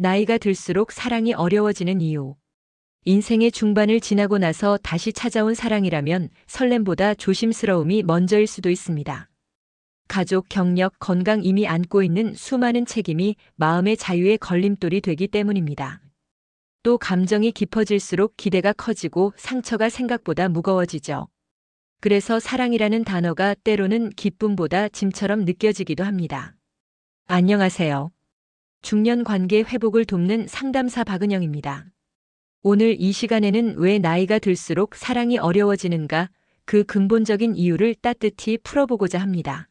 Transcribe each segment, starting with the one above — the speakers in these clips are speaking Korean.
나이가 들수록 사랑이 어려워지는 이유. 인생의 중반을 지나고 나서 다시 찾아온 사랑이라면 설렘보다 조심스러움이 먼저일 수도 있습니다. 가족, 경력, 건강 이미 안고 있는 수많은 책임이 마음의 자유의 걸림돌이 되기 때문입니다. 또 감정이 깊어질수록 기대가 커지고 상처가 생각보다 무거워지죠. 그래서 사랑이라는 단어가 때로는 기쁨보다 짐처럼 느껴지기도 합니다. 안녕하세요. 중년 관계 회복을 돕는 상담사 박은영입니다. 오늘 이 시간에는 왜 나이가 들수록 사랑이 어려워지는가, 그 근본적인 이유를 따뜻히 풀어보고자 합니다.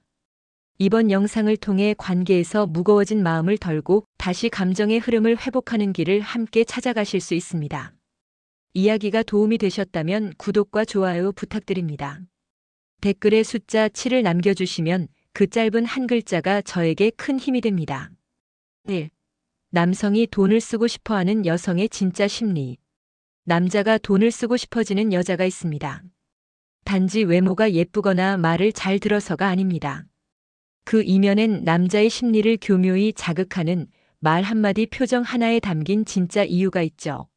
이번 영상을 통해 관계에서 무거워진 마음을 덜고 다시 감정의 흐름을 회복하는 길을 함께 찾아가실 수 있습니다. 이야기가 도움이 되셨다면 구독과 좋아요 부탁드립니다. 댓글에 숫자 7을 남겨주시면 그 짧은 한 글자가 저에게 큰 힘이 됩니다. 1. 남성이 돈을 쓰고 싶어하는 여성의 진짜 심리. 남자가 돈을 쓰고 싶어지는 여자가 있습니다. 단지 외모가 예쁘거나 말을 잘 들어서가 아닙니다. 그 이면엔 남자의 심리를 교묘히 자극하는 말 한마디, 표정 하나에 담긴 진짜 이유가 있죠.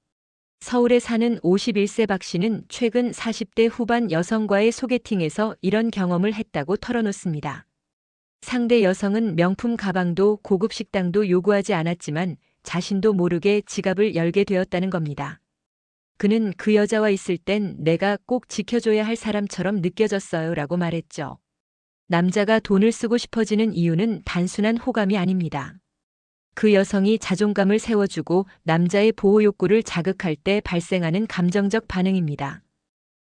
서울에 사는 51세 박 씨는 최근 40대 후반 여성과의 소개팅에서 이런 경험을 했다고 털어놓습니다. 상대 여성은 명품 가방도 고급 식당도 요구하지 않았지만 자신도 모르게 지갑을 열게 되었다는 겁니다. 그는 그 여자와 있을 땐 내가 꼭 지켜줘야 할 사람처럼 느껴졌어요 라고 말했죠. 남자가 돈을 쓰고 싶어지는 이유는 단순한 호감이 아닙니다. 그 여성이 자존감을 세워주고 남자의 보호 욕구를 자극할 때 발생하는 감정적 반응입니다.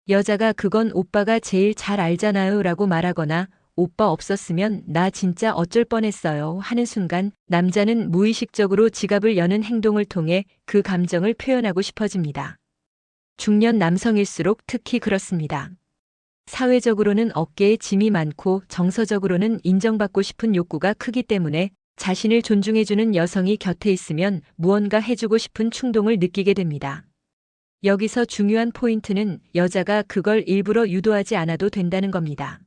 여자가 그건 오빠가 제일 잘 알잖아요 라고 말하거나 오빠 없었으면 나 진짜 어쩔 뻔했어요 하는 순간 남자는 무의식적으로 지갑을 여는 행동을 통해 그 감정을 표현하고 싶어집니다. 중년 남성일수록 특히 그렇습니다. 사회적으로는 어깨에 짐이 많고 정서적으로는 인정받고 싶은 욕구가 크기 때문에 자신을 존중해주는 여성이 곁에 있으면 무언가 해주고 싶은 충동을 느끼게 됩니다. 여기서 중요한 포인트는 여자가 그걸 일부러 유도하지 않아도 된다는 겁니다.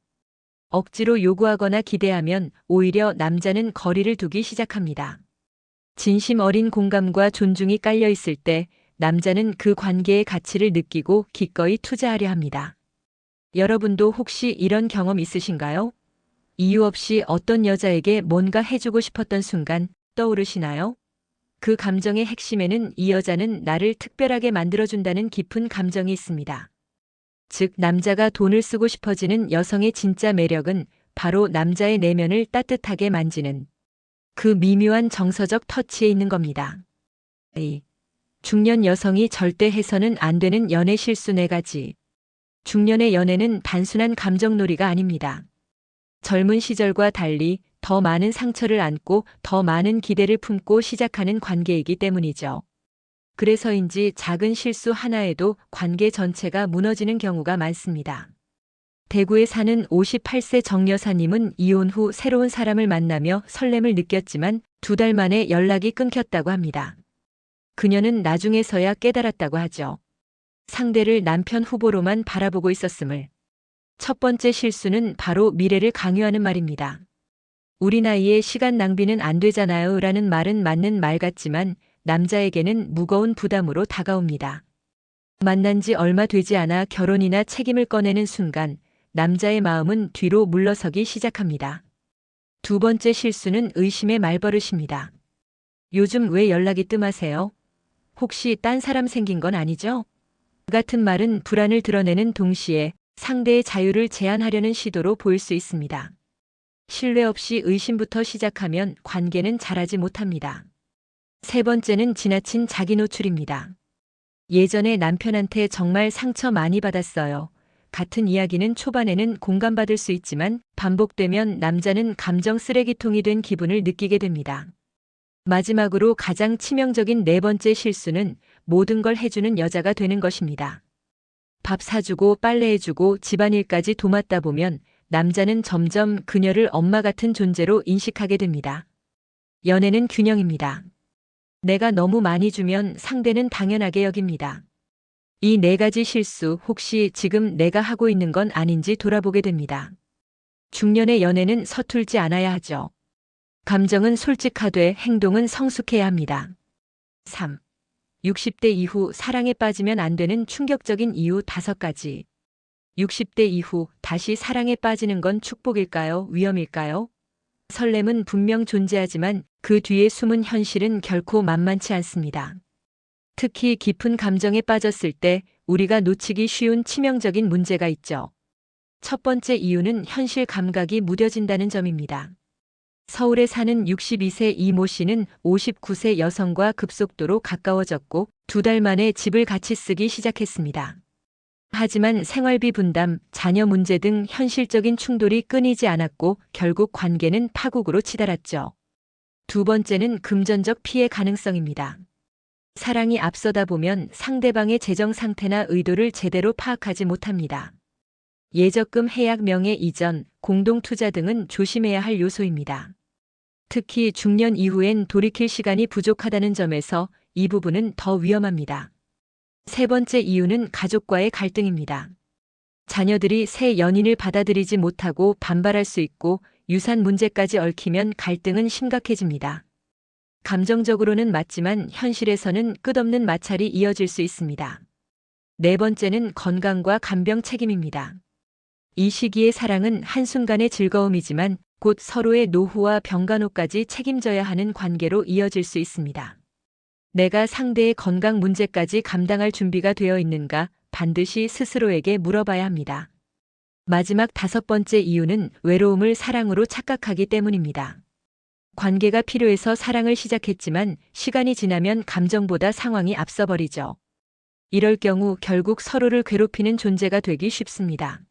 억지로 요구하거나 기대하면 오히려 남자는 거리를 두기 시작합니다. 진심 어린 공감과 존중이 깔려 있을 때 남자는 그 관계의 가치를 느끼고 기꺼이 투자하려 합니다. 여러분도 혹시 이런 경험 있으신가요? 이유 없이 어떤 여자에게 뭔가 해주고 싶었던 순간 떠오르시나요? 그 감정의 핵심에는 이 여자는 나를 특별하게 만들어준다는 깊은 감정이 있습니다. 즉, 남자가 돈을 쓰고 싶어지는 여성의 진짜 매력은 바로 남자의 내면을 따뜻하게 만지는 그 미묘한 정서적 터치에 있는 겁니다. 중년 여성이 절대 해서는 안 되는 연애 실수 4가지. 중년의 연애는 단순한 감정놀이가 아닙니다. 젊은 시절과 달리 더 많은 상처를 안고 더 많은 기대를 품고 시작하는 관계이기 때문이죠. 그래서인지 작은 실수 하나에도 관계 전체가 무너지는 경우가 많습니다. 대구에 사는 58세 정 여사님은 이혼 후 새로운 사람을 만나며 설렘을 느꼈지만 2달 만에 연락이 끊겼다고 합니다. 그녀는 나중에서야 깨달았다고 하죠. 상대를 남편 후보로만 바라보고 있었음을. 첫 번째 실수는 바로 미래를 강요하는 말입니다. 우리 나이에 시간 낭비는 안 되잖아요 라는 말은 맞는 말 같지만 남자에게는 무거운 부담으로 다가옵니다. 만난 지 얼마 되지 않아 결혼이나 책임을 꺼내는 순간 남자의 마음은 뒤로 물러서기 시작합니다. 두 번째 실수는 의심의 말버릇입니다. 요즘 왜 연락이 뜸하세요? 혹시 딴 사람 생긴 건 아니죠? 같은 말은 불안을 드러내는 동시에 상대의 자유를 제한하려는 시도로 보일 수 있습니다. 신뢰 없이 의심부터 시작하면 관계는 자라지 못합니다. 세 번째는 지나친 자기 노출입니다. 예전에 남편한테 정말 상처 많이 받았어요. 같은 이야기는 초반에는 공감받을 수 있지만 반복되면 남자는 감정 쓰레기통이 된 기분을 느끼게 됩니다. 마지막으로 가장 치명적인 4번째 실수는 모든 걸 해주는 여자가 되는 것입니다. 밥 사주고 빨래해주고 집안일까지 도맡다 보면 남자는 점점 그녀를 엄마 같은 존재로 인식하게 됩니다. 연애는 균형입니다. 내가 너무 많이 주면 상대는 당연하게 여깁니다. 이 4가지 실수 혹시 지금 내가 하고 있는 건 아닌지 돌아보게 됩니다. 중년의 연애는 서툴지 않아야 하죠. 감정은 솔직하되 행동은 성숙해야 합니다. 3. 60대 이후 사랑에 빠지면 안 되는 충격적인 이유 5가지. 60대 이후 다시 사랑에 빠지는 건 축복일까요? 위험일까요? 설렘은 분명 존재하지만 그 뒤에 숨은 현실은 결코 만만치 않습니다. 특히 깊은 감정에 빠졌을 때 우리가 놓치기 쉬운 치명적인 문제가 있죠. 첫 번째 이유는 현실 감각이 무뎌진다는 점입니다. 서울에 사는 62세 이모 씨는 59세 여성과 급속도로 가까워졌고 2달 만에 집을 같이 쓰기 시작했습니다. 하지만 생활비 분담, 자녀 문제 등 현실적인 충돌이 끊이지 않았고 결국 관계는 파국으로 치달았죠. 두 번째는 금전적 피해 가능성입니다. 사랑이 앞서다 보면 상대방의 재정 상태나 의도를 제대로 파악하지 못합니다. 예적금 해약 명예 이전, 공동투자 등은 조심해야 할 요소입니다. 특히 중년 이후엔 돌이킬 시간이 부족하다는 점에서 이 부분은 더 위험합니다. 세 번째 이유는 가족과의 갈등입니다. 자녀들이 새 연인을 받아들이지 못하고 반발할 수 있고 유산 문제까지 얽히면 갈등은 심각해집니다. 감정적으로는 맞지만 현실에서는 끝없는 마찰이 이어질 수 있습니다. 네 번째는 건강과 간병 책임입니다. 이 시기의 사랑은 한순간의 즐거움이지만 곧 서로의 노후와 병간호까지 책임져야 하는 관계로 이어질 수 있습니다. 내가 상대의 건강 문제까지 감당할 준비가 되어 있는가 반드시 스스로에게 물어봐야 합니다. 마지막 5번째 이유는 외로움을 사랑으로 착각하기 때문입니다. 관계가 필요해서 사랑을 시작했지만 시간이 지나면 감정보다 상황이 앞서버리죠. 이럴 경우 결국 서로를 괴롭히는 존재가 되기 쉽습니다.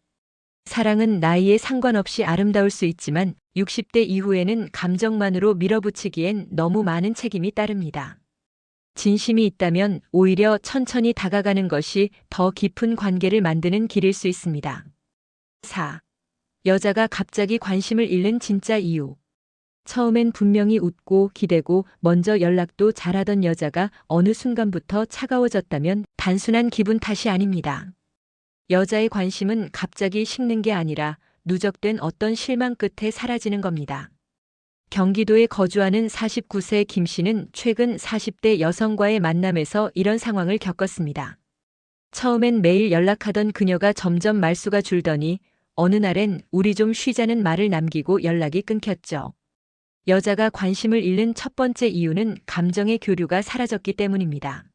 사랑은 나이에 상관없이 아름다울 수 있지만 60대 이후에는 감정만으로 밀어붙이기엔 너무 많은 책임이 따릅니다. 진심이 있다면 오히려 천천히 다가가는 것이 더 깊은 관계를 만드는 길일 수 있습니다. 4. 여자가 갑자기 관심을 잃는 진짜 이유. 처음엔 분명히 웃고 기대고 먼저 연락도 잘하던 여자가 어느 순간부터 차가워졌다면 단순한 기분 탓이 아닙니다. 여자의 관심은 갑자기 식는 게 아니라 누적된 어떤 실망 끝에 사라지는 겁니다. 경기도에 거주하는 49세 김 씨는 최근 40대 여성과의 만남에서 이런 상황을 겪었습니다. 처음엔 매일 연락하던 그녀가 점점 말수가 줄더니 어느 날엔 우리 좀 쉬자는 말을 남기고 연락이 끊겼죠. 여자가 관심을 잃는 첫 번째 이유는 감정의 교류가 사라졌기 때문입니다.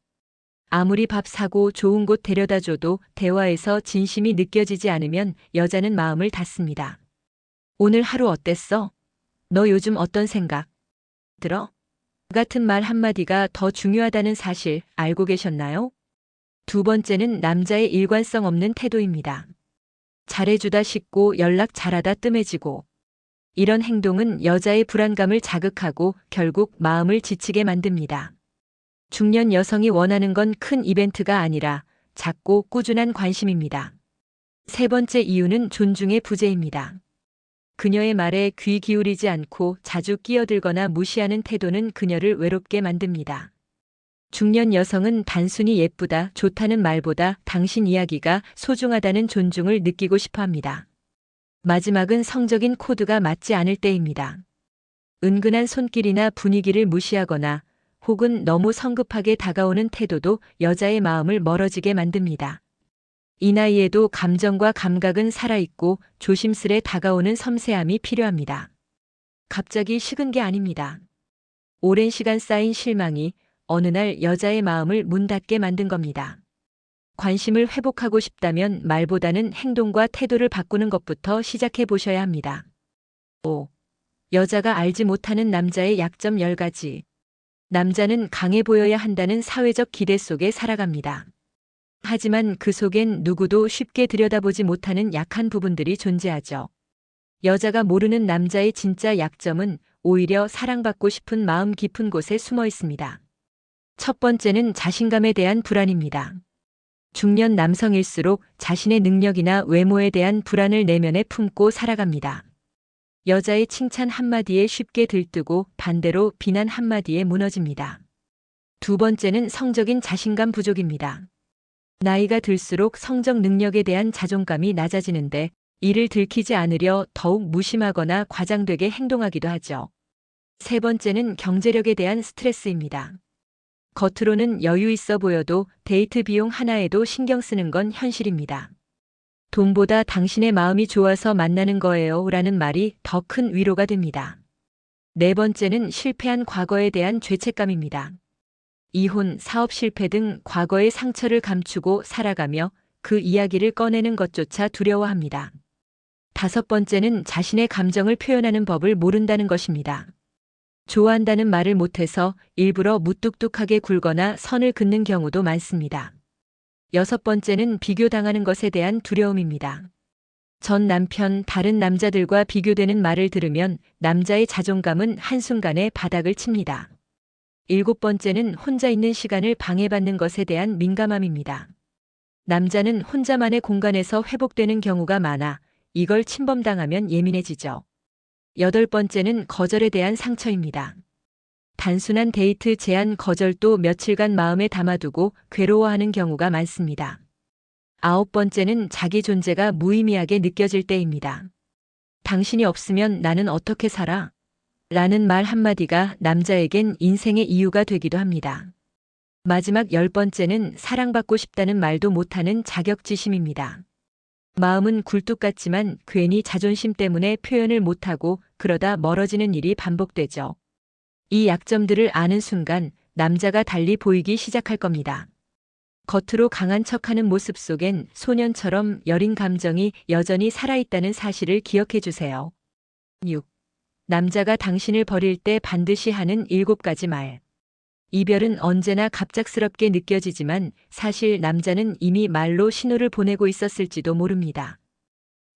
아무리 밥 사고 좋은 곳 데려다 줘도 대화에서 진심이 느껴지지 않으면 여자는 마음을 닫습니다. 오늘 하루 어땠어? 너 요즘 어떤 생각 들어? 같은 말 한마디가 더 중요하다는 사실 알고 계셨나요? 두 번째는 남자의 일관성 없는 태도입니다. 잘해주다 싶고 연락 잘하다 뜸해지고 이런 행동은 여자의 불안감을 자극하고 결국 마음을 지치게 만듭니다. 중년 여성이 원하는 건 큰 이벤트가 아니라 작고 꾸준한 관심입니다. 세 번째 이유는 존중의 부재입니다. 그녀의 말에 귀 기울이지 않고 자주 끼어들거나 무시하는 태도는 그녀를 외롭게 만듭니다. 중년 여성은 단순히 예쁘다, 좋다는 말보다 당신 이야기가 소중하다는 존중을 느끼고 싶어 합니다. 마지막은 성적인 코드가 맞지 않을 때입니다. 은근한 손길이나 분위기를 무시하거나 혹은 너무 성급하게 다가오는 태도도 여자의 마음을 멀어지게 만듭니다. 이 나이에도 감정과 감각은 살아있고 조심스레 다가오는 섬세함이 필요합니다. 갑자기 식은 게 아닙니다. 오랜 시간 쌓인 실망이 어느 날 여자의 마음을 문 닫게 만든 겁니다. 관심을 회복하고 싶다면 말보다는 행동과 태도를 바꾸는 것부터 시작해 보셔야 합니다. 5. 여자가 알지 못하는 남자의 약점 10가지. 남자는 강해 보여야 한다는 사회적 기대 속에 살아갑니다. 하지만 그 속엔 누구도 쉽게 들여다보지 못하는 약한 부분들이 존재하죠. 여자가 모르는 남자의 진짜 약점은 오히려 사랑받고 싶은 마음 깊은 곳에 숨어 있습니다. 첫 번째는 자신감에 대한 불안입니다. 중년 남성일수록 자신의 능력이나 외모에 대한 불안을 내면에 품고 살아갑니다. 여자의 칭찬 한마디에 쉽게 들뜨고 반대로 비난 한마디에 무너집니다. 두 번째는 성적인 자신감 부족입니다. 나이가 들수록 성적 능력에 대한 자존감이 낮아지는데 이를 들키지 않으려 더욱 무심하거나 과장되게 행동하기도 하죠. 세 번째는 경제력에 대한 스트레스입니다. 겉으로는 여유 있어 보여도 데이트 비용 하나에도 신경 쓰는 건 현실입니다. 돈보다 당신의 마음이 좋아서 만나는 거예요 라는 말이 더 큰 위로가 됩니다. 네 번째는 실패한 과거에 대한 죄책감입니다. 이혼, 사업 실패 등 과거의 상처를 감추고 살아가며 그 이야기를 꺼내는 것조차 두려워합니다. 다섯 번째는 자신의 감정을 표현하는 법을 모른다는 것입니다. 좋아한다는 말을 못해서 일부러 무뚝뚝하게 굴거나 선을 긋는 경우도 많습니다. 여섯 번째는 비교당하는 것에 대한 두려움입니다. 전 남편, 다른 남자들과 비교되는 말을 들으면 남자의 자존감은 한순간에 바닥을 칩니다. 일곱 번째는 혼자 있는 시간을 방해받는 것에 대한 민감함입니다. 남자는 혼자만의 공간에서 회복되는 경우가 많아 이걸 침범당하면 예민해지죠. 여덟 번째는 거절에 대한 상처입니다. 단순한 데이트 제안 거절도 며칠간 마음에 담아두고 괴로워하는 경우가 많습니다. 아홉 번째는 자기 존재가 무의미하게 느껴질 때입니다. 당신이 없으면 나는 어떻게 살아? 라는 말 한마디가 남자에겐 인생의 이유가 되기도 합니다. 마지막 열 번째는 사랑받고 싶다는 말도 못하는 자격지심입니다. 마음은 굴뚝 같지만 괜히 자존심 때문에 표현을 못하고 그러다 멀어지는 일이 반복되죠. 이 약점들을 아는 순간 남자가 달리 보이기 시작할 겁니다. 겉으로 강한 척하는 모습 속엔 소년처럼 여린 감정이 여전히 살아있다는 사실을 기억해 주세요. 6. 남자가 당신을 버릴 때 반드시 하는 7가지 말. 이별은 언제나 갑작스럽게 느껴지지만 사실 남자는 이미 말로 신호를 보내고 있었을지도 모릅니다.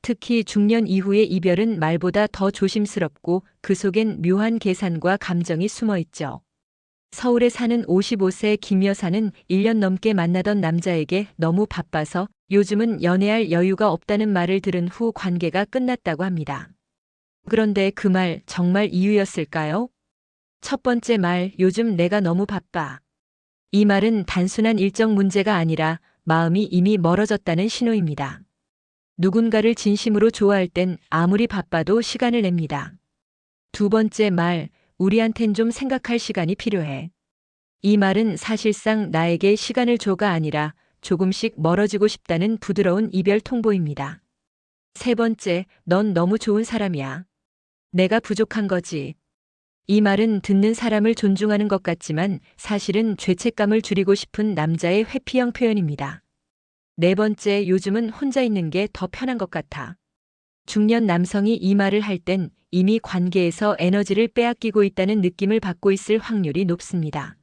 특히 중년 이후의 이별은 말보다 더 조심스럽고 그 속엔 묘한 계산과 감정이 숨어 있죠. 서울에 사는 55세 김 여사는 1년 넘게 만나던 남자에게 너무 바빠서 요즘은 연애할 여유가 없다는 말을 들은 후 관계가 끝났다고 합니다. 그런데 그 말 정말 이유였을까요? 첫 번째 말, 요즘 내가 너무 바빠. 이 말은 단순한 일정 문제가 아니라 마음이 이미 멀어졌다는 신호입니다. 누군가를 진심으로 좋아할 땐 아무리 바빠도 시간을 냅니다. 두 번째 말, 우리한텐 좀 생각할 시간이 필요해. 이 말은 사실상 나에게 시간을 줘가 아니라 조금씩 멀어지고 싶다는 부드러운 이별 통보입니다. 세 번째, 넌 너무 좋은 사람이야. 내가 부족한 거지. 이 말은 듣는 사람을 존중하는 것 같지만 사실은 죄책감을 줄이고 싶은 남자의 회피형 표현입니다. 네 번째, 요즘은 혼자 있는 게 더 편한 것 같아. 중년 남성이 이 말을 할 땐 이미 관계에서 에너지를 빼앗기고 있다는 느낌을 받고 있을 확률이 높습니다.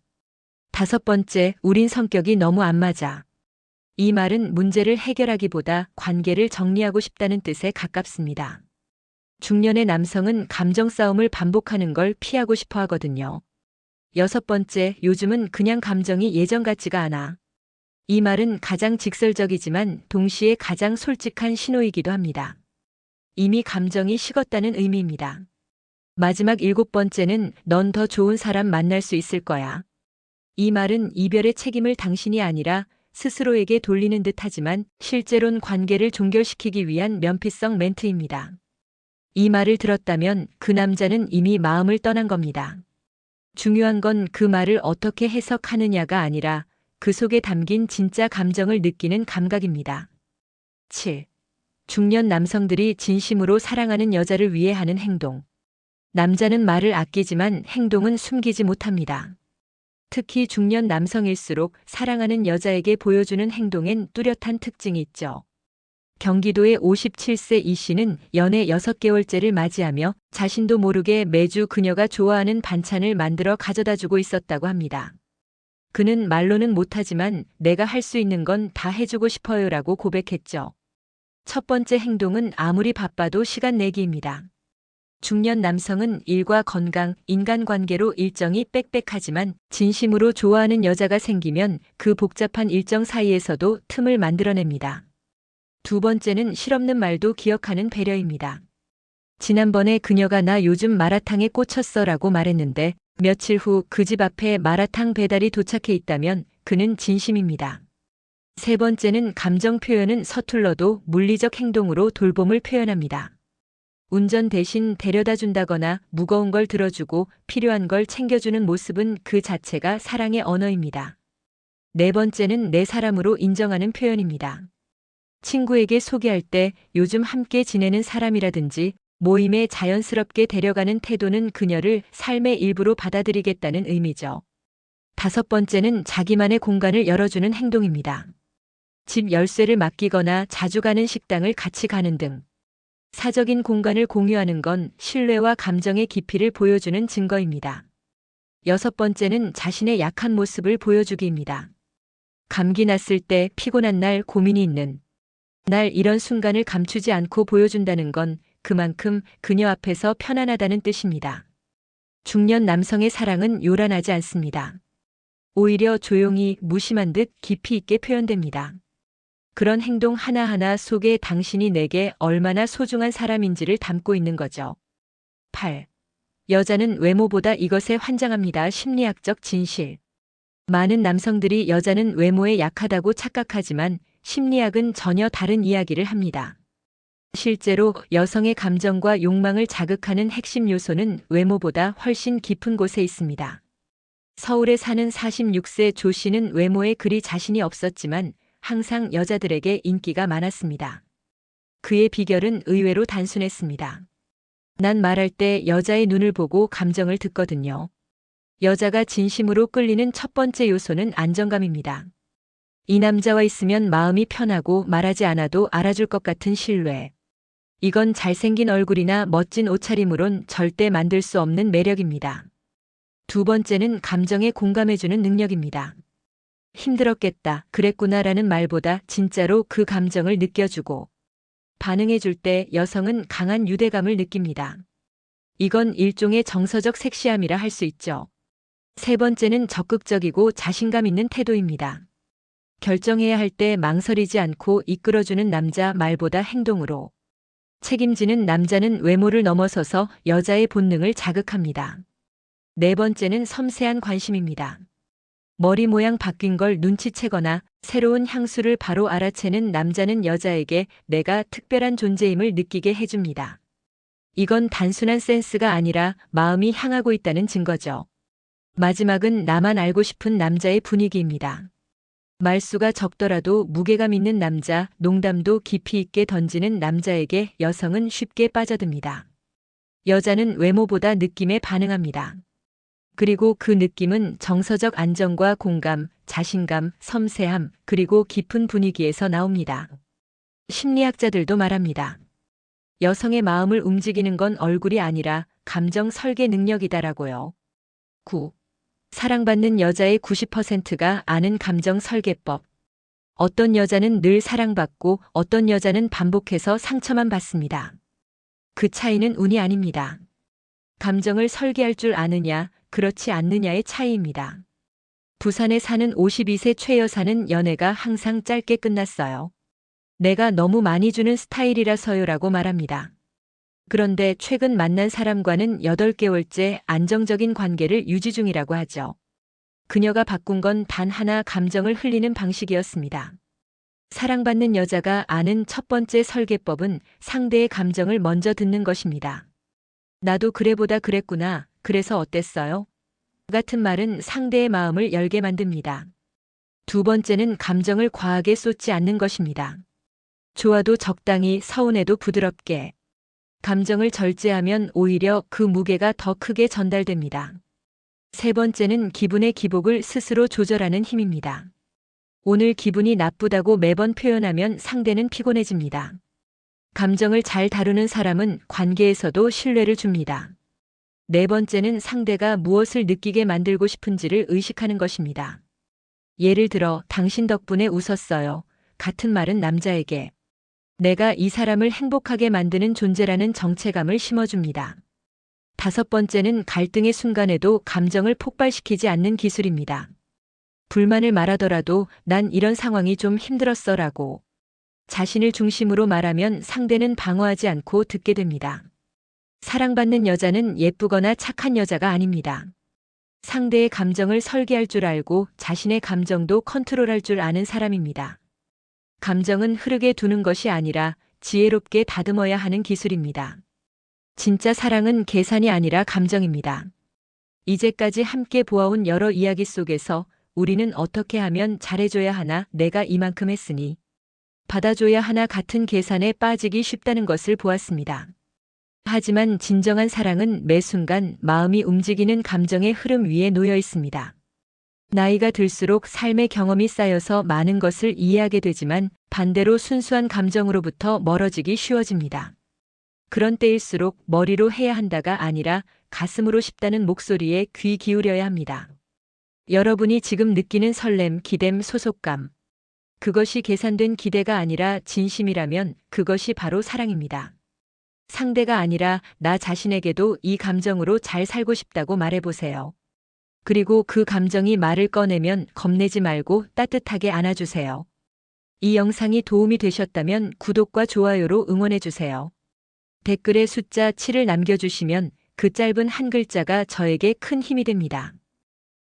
다섯 번째, 우린 성격이 너무 안 맞아. 이 말은 문제를 해결하기보다 관계를 정리하고 싶다는 뜻에 가깝습니다. 중년의 남성은 감정 싸움을 반복하는 걸 피하고 싶어 하거든요. 여섯 번째, 요즘은 그냥 감정이 예전 같지가 않아. 이 말은 가장 직설적이지만 동시에 가장 솔직한 신호이기도 합니다. 이미 감정이 식었다는 의미입니다. 마지막 일곱 번째는 넌 더 좋은 사람 만날 수 있을 거야. 이 말은 이별의 책임을 당신이 아니라 스스로에게 돌리는 듯 하지만 실제론 관계를 종결시키기 위한 면피성 멘트입니다. 이 말을 들었다면 그 남자는 이미 마음을 떠난 겁니다. 중요한 건 그 말을 어떻게 해석하느냐가 아니라 그 속에 담긴 진짜 감정을 느끼는 감각입니다. 7. 중년 남성들이 진심으로 사랑하는 여자를 위해 하는 행동. 남자는 말을 아끼지만 행동은 숨기지 못합니다. 특히 중년 남성일수록 사랑하는 여자에게 보여주는 행동엔 뚜렷한 특징이 있죠. 경기도의 57세 이 씨는 연애 6개월째를 맞이하며 자신도 모르게 매주 그녀가 좋아하는 반찬을 만들어 가져다주고 있었다고 합니다. 그는 말로는 못하지만 내가 할 수 있는 건 다 해주고 싶어요라고 고백했죠. 첫 번째 행동은 아무리 바빠도 시간 내기입니다. 중년 남성은 일과 건강, 인간관계로 일정이 빽빽하지만 진심으로 좋아하는 여자가 생기면 그 복잡한 일정 사이에서도 틈을 만들어냅니다. 두 번째는 실없는 말도 기억하는 배려입니다. 지난번에 그녀가 나 요즘 마라탕에 꽂혔어 라고 말했는데 며칠 후 그 집 앞에 마라탕 배달이 도착해 있다면 그는 진심입니다. 세 번째는 감정 표현은 서툴러도 물리적 행동으로 돌봄을 표현합니다. 운전 대신 데려다 준다거나 무거운 걸 들어주고 필요한 걸 챙겨주는 모습은 그 자체가 사랑의 언어입니다. 네 번째는 내 사람으로 인정하는 표현입니다. 친구에게 소개할 때 요즘 함께 지내는 사람이라든지 모임에 자연스럽게 데려가는 태도는 그녀를 삶의 일부로 받아들이겠다는 의미죠. 다섯 번째는 자기만의 공간을 열어주는 행동입니다. 집 열쇠를 맡기거나 자주 가는 식당을 같이 가는 등 사적인 공간을 공유하는 건 신뢰와 감정의 깊이를 보여주는 증거입니다. 여섯 번째는 자신의 약한 모습을 보여주기입니다. 감기 났을 때, 피곤한 날, 고민이 있는 날 이런 순간을 감추지 않고 보여준다는 건 그만큼 그녀 앞에서 편안하다는 뜻입니다. 중년 남성의 사랑은 요란하지 않습니다. 오히려 조용히 무심한 듯 깊이 있게 표현됩니다. 그런 행동 하나하나 속에 당신이 내게 얼마나 소중한 사람인지를 담고 있는 거죠. 8. 여자는 외모보다 이것에 환장합니다. 심리학적 진실. 많은 남성들이 여자는 외모에 약하다고 착각하지만 심리학은 전혀 다른 이야기를 합니다. 실제로 여성의 감정과 욕망을 자극하는 핵심 요소는 외모보다 훨씬 깊은 곳에 있습니다. 서울에 사는 46세 조 씨는 외모에 그리 자신이 없었지만 항상 여자들에게 인기가 많았습니다. 그의 비결은 의외로 단순했습니다. 난 말할 때 여자의 눈을 보고 감정을 듣거든요. 여자가 진심으로 끌리는 첫 번째 요소는 안정감입니다. 이 남자와 있으면 마음이 편하고 말하지 않아도 알아줄 것 같은 신뢰. 이건 잘생긴 얼굴이나 멋진 옷차림으론 절대 만들 수 없는 매력입니다. 두 번째는 감정에 공감해주는 능력입니다. 힘들었겠다, 그랬구나라는 말보다 진짜로 그 감정을 느껴주고 반응해줄 때 여성은 강한 유대감을 느낍니다. 이건 일종의 정서적 섹시함이라 할 수 있죠. 세 번째는 적극적이고 자신감 있는 태도입니다. 결정해야 할 때 망설이지 않고 이끌어주는 남자 말보다 행동으로 책임지는 남자는 외모를 넘어서서 여자의 본능을 자극합니다. 네 번째는 섬세한 관심입니다. 머리 모양 바뀐 걸 눈치채거나 새로운 향수를 바로 알아채는 남자는 여자에게 내가 특별한 존재임을 느끼게 해줍니다. 이건 단순한 센스가 아니라 마음이 향하고 있다는 증거죠. 마지막은 나만 알고 싶은 남자의 분위기입니다. 말수가 적더라도 무게감 있는 남자, 농담도 깊이 있게 던지는 남자에게 여성은 쉽게 빠져듭니다. 여자는 외모보다 느낌에 반응합니다. 그리고 그 느낌은 정서적 안정과 공감, 자신감, 섬세함, 그리고 깊은 분위기에서 나옵니다. 심리학자들도 말합니다. 여성의 마음을 움직이는 건 얼굴이 아니라 감정 설계 능력이다라고요. 9. 사랑받는 여자의 90%가 아는 감정 설계법. 어떤 여자는 늘 사랑받고 어떤 여자는 반복해서 상처만 받습니다. 그 차이는 운이 아닙니다. 감정을 설계할 줄 아느냐, 그렇지 않느냐의 차이입니다. 부산에 사는 52세 최 여사는 연애가 항상 짧게 끝났어요. 내가 너무 많이 주는 스타일이라서요라고 말합니다. 그런데 최근 만난 사람과는 8개월째 안정적인 관계를 유지 중이라고 하죠. 그녀가 바꾼 건 단 하나 감정을 흘리는 방식이었습니다. 사랑받는 여자가 아는 첫 번째 설계법은 상대의 감정을 먼저 듣는 것입니다. 나도 그래보다 그랬구나. 그래서 어땠어요? 같은 말은 상대의 마음을 열게 만듭니다. 두 번째는 감정을 과하게 쏟지 않는 것입니다. 좋아도 적당히, 서운해도 부드럽게. 감정을 절제하면 오히려 그 무게가 더 크게 전달됩니다. 세 번째는 기분의 기복을 스스로 조절하는 힘입니다. 오늘 기분이 나쁘다고 매번 표현하면 상대는 피곤해집니다. 감정을 잘 다루는 사람은 관계에서도 신뢰를 줍니다. 네 번째는 상대가 무엇을 느끼게 만들고 싶은지를 의식하는 것입니다. 예를 들어, 당신 덕분에 웃었어요. 같은 말은 남자에게 내가 이 사람을 행복하게 만드는 존재라는 정체감을 심어줍니다. 다섯 번째는 갈등의 순간에도 감정을 폭발시키지 않는 기술입니다. 불만을 말하더라도 난 이런 상황이 좀 힘들었어라고 자신을 중심으로 말하면 상대는 방어하지 않고 듣게 됩니다. 사랑받는 여자는 예쁘거나 착한 여자가 아닙니다. 상대의 감정을 설계할 줄 알고 자신의 감정도 컨트롤할 줄 아는 사람입니다. 감정은 흐르게 두는 것이 아니라 지혜롭게 다듬어야 하는 기술입니다. 진짜 사랑은 계산이 아니라 감정입니다. 이제까지 함께 보아온 여러 이야기 속에서 우리는 어떻게 하면 잘해줘야 하나, 내가 이만큼 했으니 받아줘야 하나 같은 계산에 빠지기 쉽다는 것을 보았습니다. 하지만 진정한 사랑은 매 순간 마음이 움직이는 감정의 흐름 위에 놓여 있습니다. 나이가 들수록 삶의 경험이 쌓여서 많은 것을 이해하게 되지만 반대로 순수한 감정으로부터 멀어지기 쉬워집니다. 그런 때일수록 머리로 해야 한다가 아니라 가슴으로 싶다는 목소리에 귀 기울여야 합니다. 여러분이 지금 느끼는 설렘, 기댐, 소속감. 그것이 계산된 기대가 아니라 진심이라면 그것이 바로 사랑입니다. 상대가 아니라 나 자신에게도 이 감정으로 잘 살고 싶다고 말해보세요. 그리고 그 감정이 말을 꺼내면 겁내지 말고 따뜻하게 안아주세요. 이 영상이 도움이 되셨다면 구독과 좋아요로 응원해주세요. 댓글에 숫자 7을 남겨주시면 그 짧은 한 글자가 저에게 큰 힘이 됩니다.